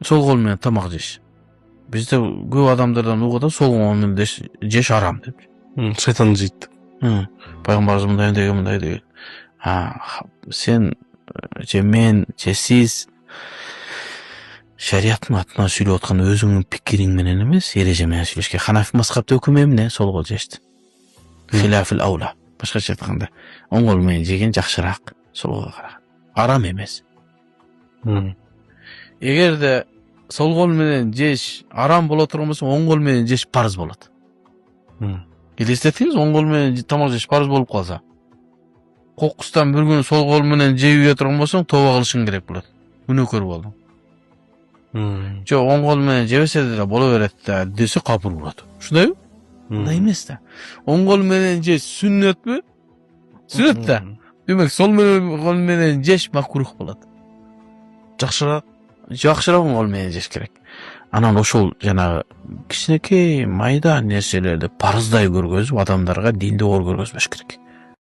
Сол кол менен тамак жеш. Бизде көп адамдардан угуп сол кол менен жеш арам деп. Шайтан жейт. Пайгамбарыбыз мындай деген. Сен же мен же сиз шариаттын атынан сүйлөп аткан өзүңдүн пикириң менен эмес, эреже менен сүйлөшкө. Ханафи мазхабта өкүмү эмне? Сол кол жешти. Хилафил аула. Башкача айтканда, оң кол менен жеген жакшыраак, сол колго караганда. Арам эмес. Эгерде сол кол менен жеш арам боло турган болсо, оң кол менен жеш парыз болот. Элестетиңиз, оң кол менен тамак жеш парыз болуп калса, кокустан бир күн сол кол менен жеп үйө турган болсоң, тооба кылышың керек болот. Күнөөкөр болдуң. Жок, оң кол менен жебесе деле боло берет да десе капыр болот. Ушундайбы? Мындай эмес да. Оң кол менен жеш сүннөтпү? Сүннөт да. Демек, сол кол менен жеш макрух болот. Жакшыраак оң кол менен жеш керек. Анан ошол жанагы кичинекей майда нерселерди парыздай көргөзүп, адамдарга динди оор көргөзбөш керек.